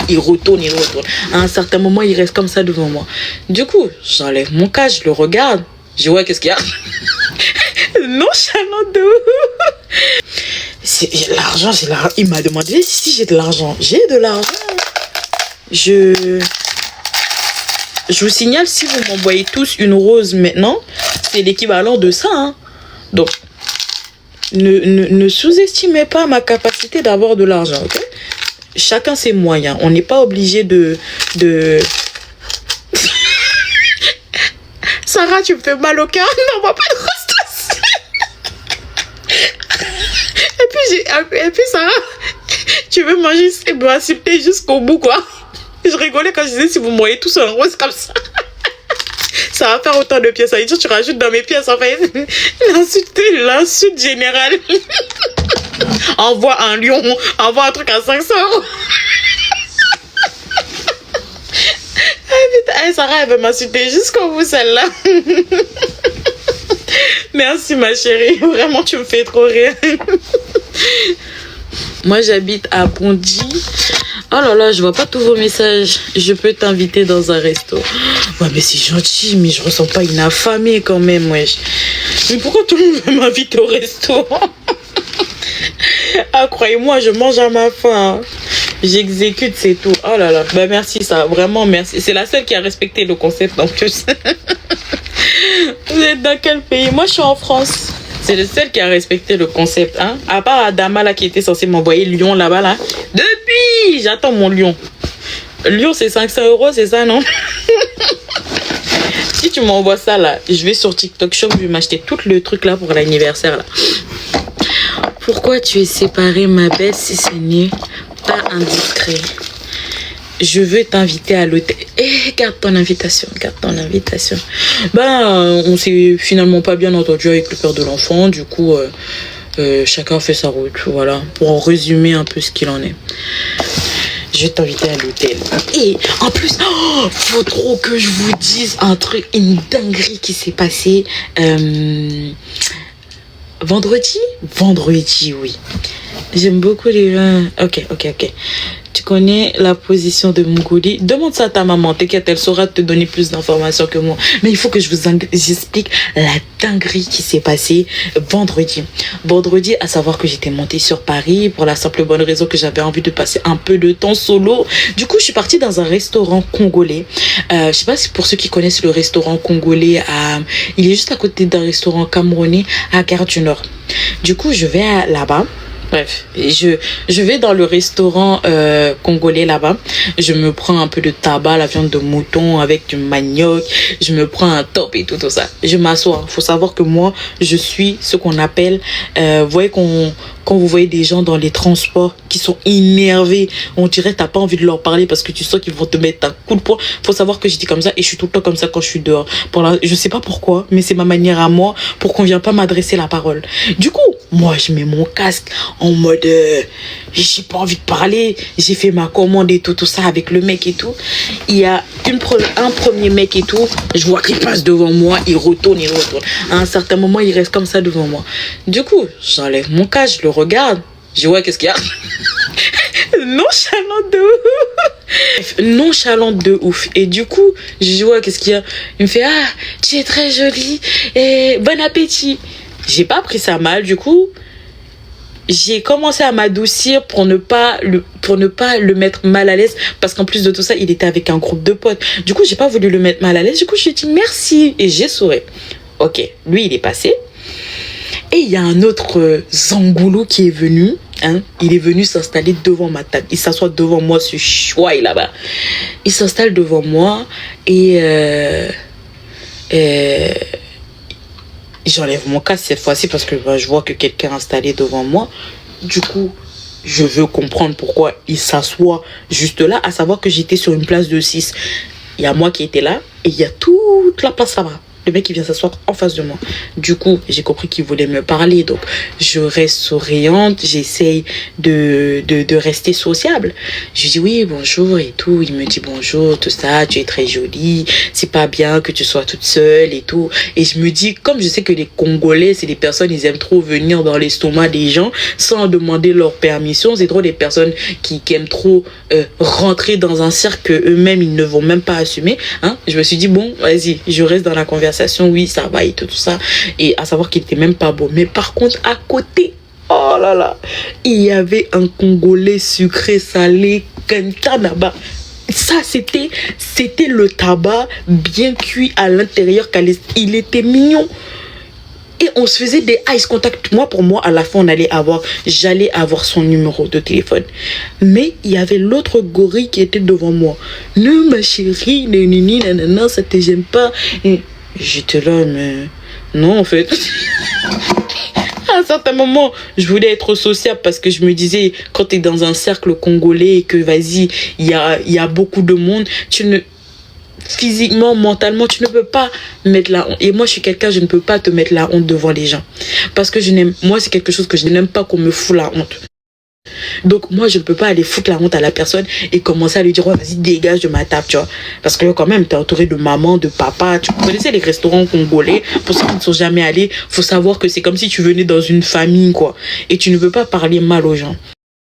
Il retourne, il retourne. À un certain moment, il reste comme ça devant moi. Du coup, j'enlève mon casque, je le regarde. Je dis, ouais, qu'est-ce qu'il y a? Nonchalant de ouf. L'argent, j'ai l'argent. Il m'a demandé si j'ai de l'argent. J'ai de l'argent. Je vous signale, si vous m'envoyez tous une rose maintenant, c'est l'équivalent de ça. Hein. Donc, ne sous-estimez pas ma capacité d'avoir de l'argent, ok? Chacun ses moyens. On n'est pas obligé de... Sarah, tu me fais mal au cœur. Non, va pas de rose. Et puis Sarah, tu veux manger et m'insulter jusqu'au bout, quoi. Je rigolais quand je disais, si vous m'envoyez tous un rose comme ça, ça va faire autant de pièces. Ça veut dire, tu rajoutes dans mes pièces, en fait. L'insulte générale. Envoie un lion, envoie un truc à 500 €. Ah putain, Sarah, elle veut m'insulter jusqu'au bout, celle-là. Merci, ma chérie. Vraiment, tu me fais trop rire. Moi, j'habite à Bondy. Oh là là, je vois pas tous vos messages. Je peux t'inviter dans un resto. Ouais, mais c'est gentil, mais je ressens pas une affamée quand même, wesh. Mais pourquoi tout le monde veut m'inviter au resto? Ah, croyez-moi, je mange à ma faim. J'exécute, c'est tout. Oh là là. Bah, merci, ça. Vraiment, merci. C'est la seule qui a respecté le concept en plus. Vous êtes dans quel pays? Moi, je suis en France. C'est le seul qui a respecté le concept, hein. À part Adama, là, qui était censé m'envoyer Lyon, là-bas, là. Depuis, j'attends mon Lyon. Lyon, c'est 500 €, c'est ça, non? Si tu m'envoies ça, là, je vais sur TikTok Shop, je vais m'acheter tout le truc, là, pour l'anniversaire, là. Pourquoi tu es séparée, ma belle, si ce n'est pas indiscret? Je veux t'inviter à l'hôtel. Eh, garde ton invitation, garde ton invitation. Ben, on s'est finalement pas bien entendu avec le père de l'enfant. Du coup, chacun fait sa route. Voilà, pour en résumer un peu ce qu'il en est. Je vais t'inviter à l'hôtel. Et en plus, faut trop que je vous dise un truc, une dinguerie qui s'est passée. Vendredi, oui. J'aime beaucoup les gens. Ok. Tu connais la position de Mongolie. Demande ça à ta maman. T'inquiète, elle saura te donner plus d'informations que moi. Mais il faut que je vous explique la dinguerie qui s'est passée vendredi. Vendredi, à savoir que j'étais montée sur Paris pour la simple bonne raison que j'avais envie de passer un peu de temps solo. Du coup, je suis partie dans un restaurant congolais. Je sais pas si pour ceux qui connaissent le restaurant congolais, il est juste à côté d'un restaurant camerounais à Gare du Nord. Du coup, je vais là-bas. Bref, je vais dans le restaurant congolais là-bas. Je me prends un peu de tabac, la viande de mouton avec du manioc. Je me prends un top et tout ça. Je m'assois. Faut savoir que moi, je suis ce qu'on appelle... vous voyez quand vous voyez des gens dans les transports qui sont énervés, on dirait que t'as pas envie de leur parler parce que tu sens qu'ils vont te mettre un coup de poing. Faut savoir que j'étais comme ça et je suis tout le temps comme ça quand je suis dehors. Je sais pas pourquoi, mais c'est ma manière à moi pour qu'on vienne pas m'adresser la parole. Du coup, moi, je mets mon casque en mode j'ai pas envie de parler. J'ai fait ma commande et tout ça avec le mec et tout. Il y a un premier mec et tout. Je vois qu'il passe devant moi, il retourne. À un certain moment, il reste comme ça devant moi. Du coup, j'enlève mon casque, je le regarde. Je dis, ouais, qu'est-ce qu'il y a? Nonchalante de ouf. Et du coup, je dis, ouais, qu'est-ce qu'il y a? Il me fait, ah, tu es très jolie et bon appétit. J'ai pas pris ça mal, du coup. J'ai commencé à m'adoucir pour ne pas le mettre mal à l'aise, parce qu'en plus de tout ça, il était avec un groupe de potes. Du coup, j'ai pas voulu le mettre mal à l'aise. Du coup, je lui ai dit merci et j'ai souri. Ok, lui, il est passé. Et il y a un autre Zangoulou qui est venu. Hein, il est venu s'installer devant ma table. Il s'assoit devant moi, ce chouaille là-bas. Il s'installe devant moi et j'enlève mon casque cette fois-ci parce que je vois que quelqu'un est installé devant moi. Du coup, je veux comprendre pourquoi il s'assoit juste là, à savoir que j'étais sur une place de 6. Il y a moi qui étais là et il y a toute la place là-bas Le mec, il vient s'asseoir en face de moi. Du coup, j'ai compris qu'il voulait me parler. Donc, je reste souriante. J'essaye de rester sociable. Je lui dis oui, bonjour et tout. Il me dit bonjour, tout ça. Tu es très jolie. C'est pas bien que tu sois toute seule et tout. Et je me dis, comme je sais que les Congolais, c'est des personnes, ils aiment trop venir dans l'estomac des gens sans demander leur permission. C'est trop des personnes qui aiment trop rentrer dans un cercle qu'eux-mêmes, ils ne vont même pas assumer. Hein? Je me suis dit, bon, vas-y, je reste dans la conversation. Oui, ça va et tout ça. Et à savoir qu'il était même pas beau. Mais par contre, à côté, oh là là, il y avait un Congolais sucré, salé, Kantanaba. Ça, c'était le tabac bien cuit à l'intérieur. Il était mignon. Et on se faisait des ice contact. Pour moi, à la fin, j'allais avoir son numéro de téléphone. Mais il y avait l'autre gorille qui était devant moi. Non, ma chérie, nanana, ça te gêne pas. Et j'étais là, mais non, en fait. À un certain moment, je voulais être sociable parce que je me disais, quand tu es dans un cercle congolais et que, vas-y, il y a beaucoup de monde, physiquement, mentalement, tu ne peux pas mettre la honte. Et moi, je suis quelqu'un, je ne peux pas te mettre la honte devant les gens. Parce que moi, c'est quelque chose que je n'aime pas qu'on me fout la honte. Donc, moi, je ne peux pas aller foutre la honte à la personne et commencer à lui dire, ouais, vas-y, dégage de ma table, tu vois. Parce que quand même, tu es entouré de maman, de papa. Tu connaissais les restaurants congolais. Pour ceux qui ne sont jamais allés, il faut savoir que c'est comme si tu venais dans une famille, quoi. Et tu ne veux pas parler mal aux gens.